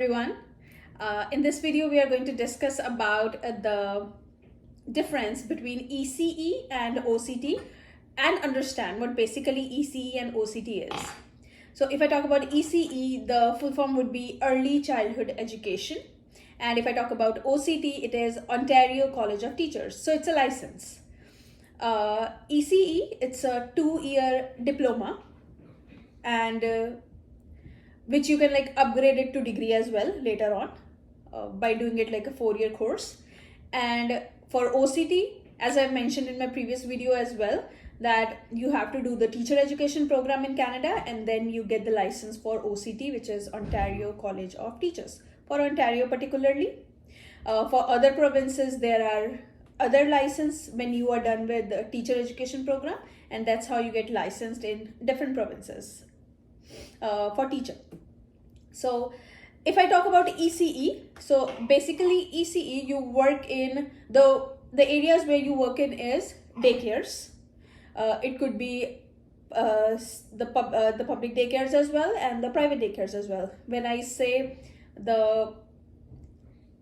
Everyone. In this video, we are going to discuss about the difference between ECE and OCT and understand what basically ECE and OCT is. So if I talk about ECE, the full form would be Early Childhood Education. And if I talk about OCT, it is Ontario College of Teachers. So it's a license. ECE, it's a 2-year diploma, and which you can upgrade it to degree as well later on by doing it like a 4-year course. And for OCT, as I mentioned in my previous video as well, that you have to do the teacher education program in Canada, and then you get the license for OCT, which is Ontario College of Teachers. For Ontario particularly, for other provinces there are other license when you are done with the teacher education program, and that's how you get licensed in different provinces for teacher. So if I talk about ECE, so basically ECE, you work in the areas where you work in is daycares. It could be the public daycares as well and the private daycares as well. When I say the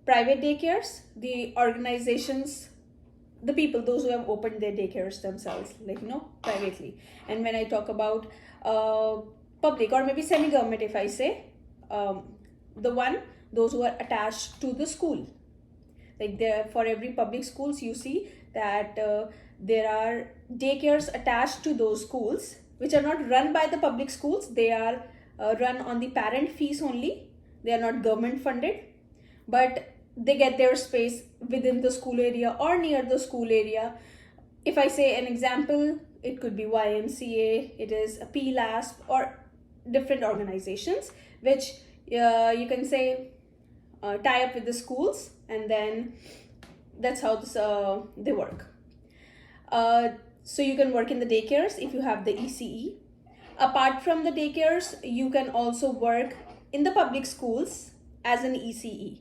private daycares, the organizations, the people, those who have opened their daycares themselves, privately. And when I talk about public or maybe semi-government, if I say those who are attached to the school, like there for every public schools, you see that there are daycares attached to those schools, which are not run by the public schools. They are run on the parent fees only. They are not government funded, but they get their space within the school area or near the school area. If I say an example, it could be YMCA, it is a PLASP, or different organizations which you can say tie up with the schools, and then that's how they work. So you can work in the daycares if you have the ECE. Apart from the daycares, you can also work in the public schools as an ECE.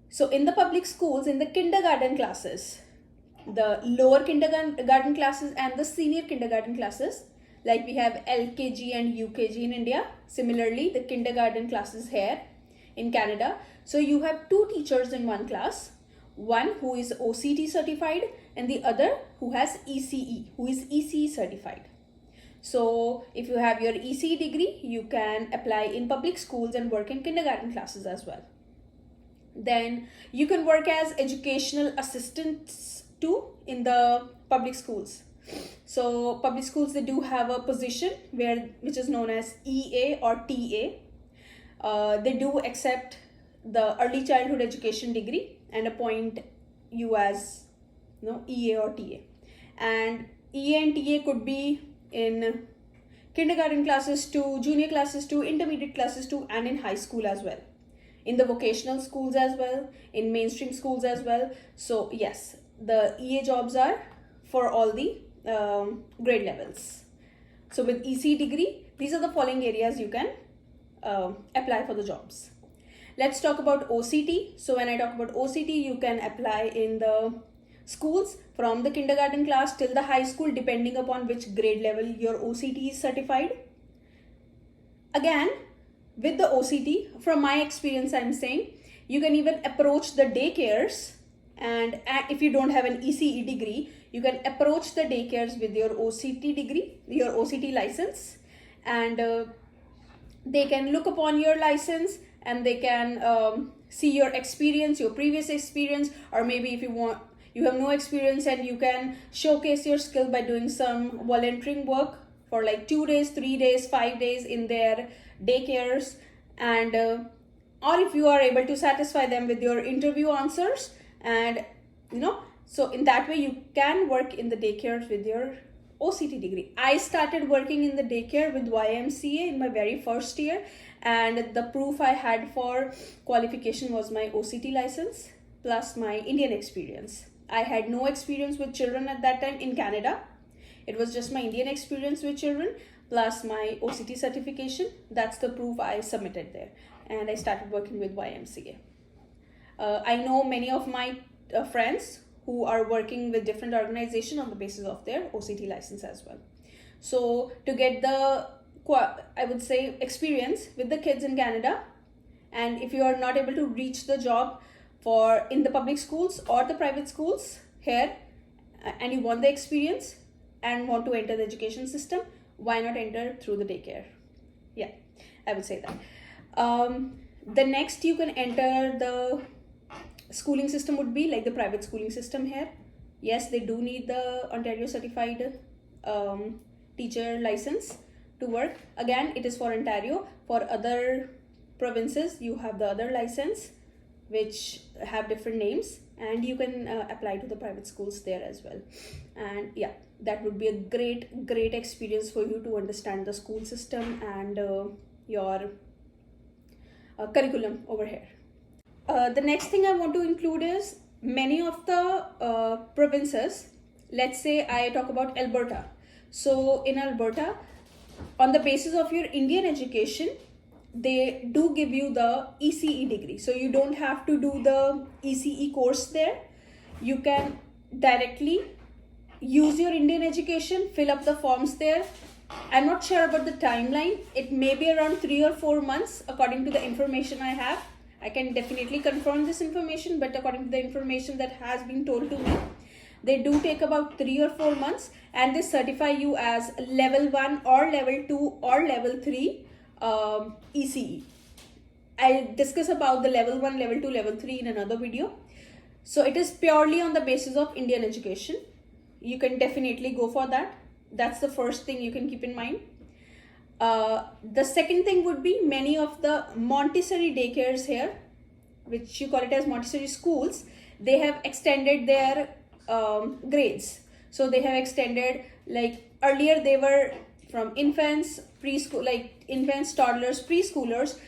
So in the public schools, in the kindergarten classes, the lower kindergarten classes and the senior kindergarten classes, like we have LKG and UKG in India. Similarly, the kindergarten classes here in Canada. So you have 2 teachers in one class, one who is OCT certified and the other who has ECE, who is ECE certified. So if you have your ECE degree, you can apply in public schools and work in kindergarten classes as well. Then you can work as educational assistants too in the public schools. So public schools, they do have a position which is known as EA or TA. They do accept the early childhood education degree and appoint you as EA or TA. And EA and TA could be in kindergarten classes too, junior classes too, intermediate classes too, and in high school as well, in the vocational schools as well, in mainstream schools as well. So yes, the EA jobs are for all the grade levels. So with EC degree, these are the following areas you can apply for the jobs. Let's talk about OCT. So when I talk about OCT, you can apply in the schools from the kindergarten class till the high school, depending upon which grade level your OCT is certified. Again, with the OCT, from my experience, I'm saying you can even approach the daycares, and if you don't have an ECE degree, you can approach the daycares with your OCT degree, your OCT license, and they can look upon your license and they can see your experience, your previous experience, or maybe if you have no experience, and you can showcase your skill by doing some volunteering work for like 2 days, 3 days, 5 days in their daycares, and or if you are able to satisfy them with your interview answers, and so in that way you can work in the daycares with your OCT degree. I started working in the daycare with YMCA in my very first year, and the proof I had for qualification was my OCT license plus my Indian experience. I had no experience with children at that time in Canada. It was just my Indian experience with children plus my OCT certification. That's the proof I submitted there, and I started working with YMCA. I know many of my friends who are working with different organizations on the basis of their OCT license as well. So to get the, I would say, experience with the kids in Canada And if you are not able to reach the job for in the public schools or the private schools here, and you want the experience and want to enter the education system, why not enter through the daycare? Yeah, I would say that. The next you can enter the schooling system would be like the private schooling system here. Yes, they do need the Ontario certified teacher license to work. Again, it is for Ontario. For other provinces, you have the other license which have different names, and you can apply to the private schools there as well. And yeah, that would be a great experience for you to understand the school system and your curriculum over here. The next thing I want to include is many of the provinces. Let's say I talk about Alberta. So in Alberta, on the basis of your Indian education, they do give you the ECE degree. So you don't have to do the ECE course there. You can directly use your Indian education, fill up the forms there. I'm not sure about the timeline. It may be around 3 or 4 months according to the information I have. I can definitely confirm this information, but according to the information that has been told to me, they do take about 3 or 4 months, and they certify you as level 1 or level 2 or level 3 ECE. I'll discuss about the level 1, level 2, level 3 in another video. So it is purely on the basis of Indian education. You can definitely go for that. That's the first thing you can keep in mind. The second thing would be many of the Montessori daycares here, which you call it as Montessori schools, they have extended their grades. So they have extended, like earlier they were from infants, preschool, like infants, toddlers, preschoolers.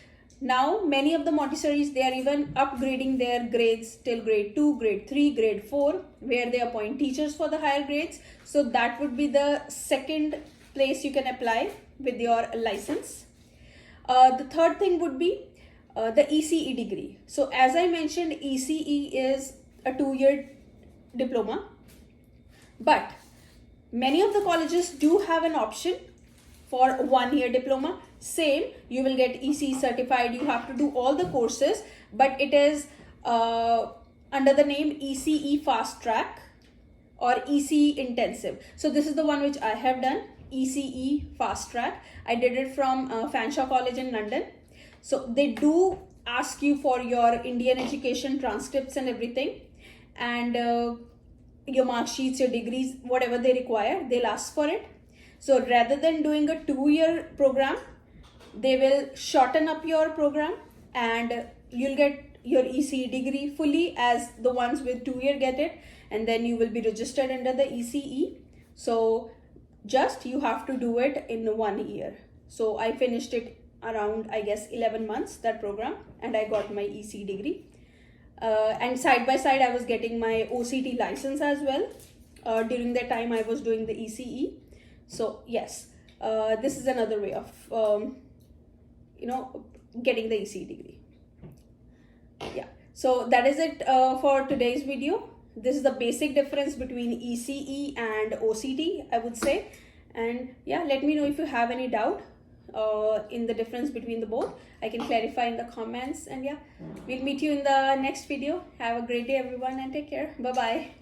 Now many of the Montessoris, they are even upgrading their grades till grade 2, grade 3, grade 4, where they appoint teachers for the higher grades. So that would be the second place you can apply with your license. The third thing would be the ECE degree. So as I mentioned, ECE is a 2-year diploma, but many of the colleges do have an option for 1-year diploma. Same, you will get ECE certified, you have to do all the courses, but it is under the name ECE fast track or ECE intensive. So this is the one which I have done, ECE fast track. I did it from Fanshawe College in London. So they do ask you for your Indian education transcripts and everything, and your mark sheets, your degrees, whatever they require, they'll ask for it. So rather than doing a 2-year program, they will shorten up your program, and you'll get your ECE degree fully as the ones with 2-year get it, and then you will be registered under the ECE. So just you have to do it in 1 year. So I finished it around, I guess, 11 months, that program, and I got my ECE degree. And side by side I was getting my OCT license as well. During that time I was doing the ECE. So yes, this is another way of getting the ECE degree. Yeah, so that is it for today's video. This is the basic difference between ECE and OCT, I would say. And yeah, let me know if you have any doubt in the difference between the both. I can clarify in the comments. And yeah, we'll meet you in the next video. Have a great day everyone, and take care. Bye bye.